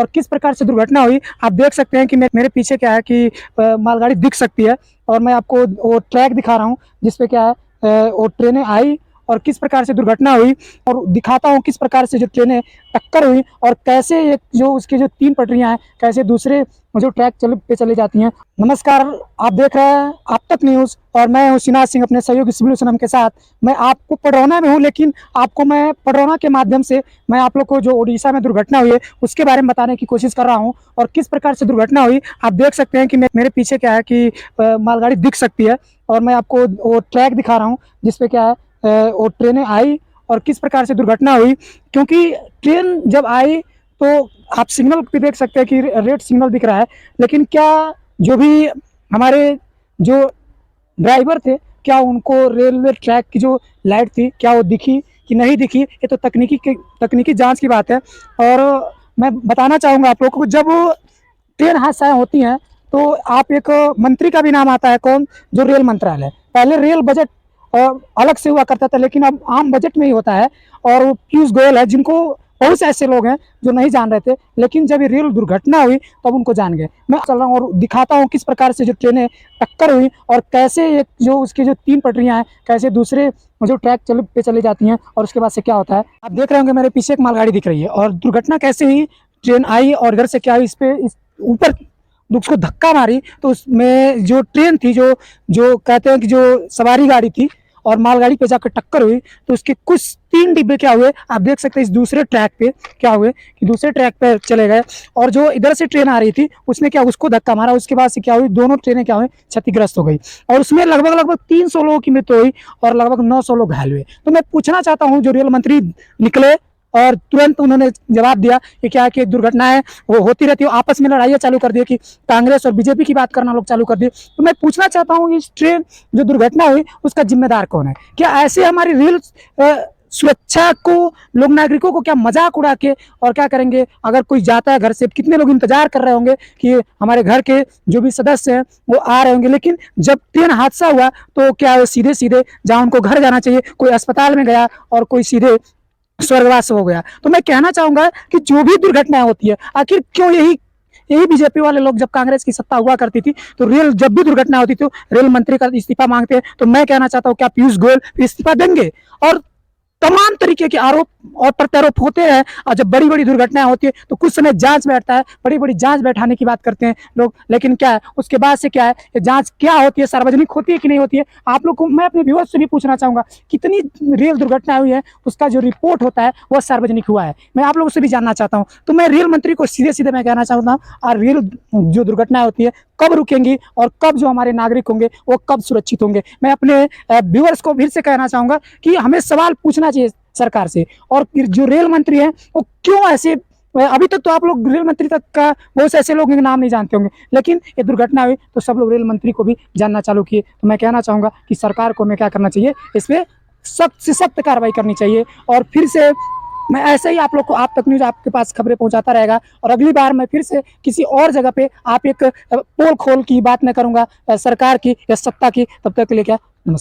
और किस प्रकार से दुर्घटना हुई। आप देख सकते हैं कि मेरे पीछे क्या है कि मालगाड़ी दिख सकती है, और मैं आपको वो ट्रैक दिखा रहा हूँ जिसपे क्या है वो ट्रेनें आई और किस प्रकार से दुर्घटना हुई, और दिखाता हूँ किस प्रकार से जो ट्रेनें टक्कर हुई और कैसे ये जो उसकी जो 3 पटरियां हैं कैसे दूसरे जो ट्रैक पे चली जाती हैं। नमस्कार, आप देख रहे हैं आप तक न्यूज़ और मैं हूँ सिन्हा सिंह अपने सहयोगी सिविल सनम के साथ। मैं आपको पडरौना में हूँ, लेकिन आपको मैं पडरौना के माध्यम से मैं आप लोग को जो उड़ीसा में दुर्घटना हुई है उसके बारे में बताने की कोशिश कर रहा हूँ और किस प्रकार से दुर्घटना हुई। आप देख सकते हैं कि मेरे पीछे क्या है कि मालगाड़ी दिख सकती है, और मैं आपको वो ट्रैक दिखा रहा हूँ जिसपे क्या है वो ट्रेनें आई और किस प्रकार से दुर्घटना हुई। क्योंकि ट्रेन जब आई तो आप सिग्नल पे देख सकते हैं कि रेड सिग्नल दिख रहा है, लेकिन क्या जो भी हमारे जो ड्राइवर थे क्या उनको रेलवे ट्रैक की जो लाइट थी क्या वो दिखी कि नहीं दिखी, ये तो तकनीकी जांच की बात है। और मैं बताना चाहूँगा आप लोगों को, जब ट्रेन हादसाएँ होती हैं तो आप एक मंत्री का भी नाम आता है, कौन, जो रेल मंत्रालय। पहले रेल बजट अलग से हुआ करता था, लेकिन अब आम बजट में ही होता है, और वो पीयूष गोयल है, जिनको बहुत से ऐसे लोग हैं जो नहीं जान रहे थे, लेकिन जब ये रेल दुर्घटना हुई तब उनको जान गए। मैं चल रहा हूँ और दिखाता हूँ किस प्रकार से जो ट्रेनें टक्कर हुई और कैसे ये जो उसकी जो 3 पटरियां हैं कैसे दूसरे जो ट्रैक पे चली जाती हैं, और उसके बाद से क्या होता है। आप देख रहे होंगे मेरे पीछे एक मालगाड़ी दिख रही है, और दुर्घटना कैसे हुई, ट्रेन आई और इधर से क्या हुई, इस ऊपर उसको धक्का मारी, तो उसमें जो ट्रेन थी जो जो कहते हैं कि जो सवारी गाड़ी थी और मालगाड़ी पे जाकर टक्कर हुई, तो उसके कुछ 3 डिब्बे क्या हुए आप देख सकते हैं इस दूसरे ट्रैक पे क्या हुए कि दूसरे ट्रैक पे चले गए, और जो इधर से ट्रेन आ रही थी उसने क्या उसको धक्का मारा। उसके बाद से क्या हुई, दोनों ट्रेनें क्या हुई, क्षतिग्रस्त हो गई, और उसमें लगभग 300 लोगों की मृत्यु हुई और लगभग 900 लोग घायल हुए। तो मैं पूछना चाहता हूँ, जो रेल मंत्री निकले और तुरंत उन्होंने जवाब दिया कि क्या कि दुर्घटनाएं वो होती रहती है, आपस में लड़ाइयाँ चालू कर दी कि कांग्रेस और बीजेपी की बात करना लोग चालू कर दिए। तो मैं पूछना चाहता हूँ, इस ट्रेन जो दुर्घटना हुई उसका जिम्मेदार कौन है? क्या ऐसे हमारी रेल सुरक्षा को लोग नागरिकों को क्या मजाक उड़ा के और क्या करेंगे? अगर कोई जाता है घर से, कितने लोग इंतजार कर रहे होंगे कि हमारे घर के जो भी सदस्य हैं वो आ रहे होंगे, लेकिन जब ट्रेन हादसा हुआ तो क्या सीधे सीधे जहाँ उनको घर जाना चाहिए, कोई अस्पताल में गया और कोई सीधे स्वर्गवास हो गया। तो मैं कहना चाहूंगा कि जो भी दुर्घटनाएं होती है, आखिर क्यों यही बीजेपी वाले लोग, जब कांग्रेस की सत्ता हुआ करती थी तो रेल जब भी दुर्घटना होती थी तो रेल मंत्री का इस्तीफा मांगते हैं। तो मैं कहना चाहता हूँ क्या पीयूष गोयल इस्तीफा देंगे? और तमाम तरीके के आरोप और प्रत्यारोप होते हैं, और जब बड़ी बड़ी दुर्घटनाएं होती है तो कुछ समय जांच बैठता है, बड़ी बड़ी जांच बैठाने की बात करते हैं लोग, लेकिन क्या है उसके बाद से क्या है, जांच क्या होती है, सार्वजनिक होती है कि नहीं होती है? आप लोग को मैं अपने व्यूअर्स से भी पूछना चाहूंगा, कितनी रेल दुर्घटना हुई है उसका जो रिपोर्ट होता है वह सार्वजनिक हुआ है? मैं आप लोगों से भी जानना चाहता हूँ। तो मैं रेल मंत्री को सीधे सीधे मैं कहना चाहता हूँ, और रेल जो दुर्घटनाएं होती है कब रुकेंगी और कब जो हमारे नागरिक होंगे वो कब सुरक्षित होंगे? मैं अपने व्यूअर्स को फिर से कहना चाहूंगा कि हमें सवाल पूछना चाहिए सरकार से, और जो रेल मंत्री हैं वो क्यों ऐसे, अभी तक तो आप लोग रेल मंत्री तक का बहुत से ऐसे लोगों के नाम नहीं जानते होंगे, लेकिन ये दुर्घटना हुई तो सब लोग रेल मंत्री को भी जानना चालू किए। तो मैं कहना चाहूंगा कि सरकार को मैं क्या करना चाहिए, इस पर सख्त से सख्त कार्रवाई करनी चाहिए। और फिर से मैं ऐसे ही आप लोग को आप तक न्यूज़ आपके पास खबरें पहुंचाता रहेगा, और अगली बार मैं फिर से किसी और जगह पे आप एक पोल खोल की बात मैं करूंगा सरकार की या सत्ता की। तब तक के लिए क्या, नमस्कार।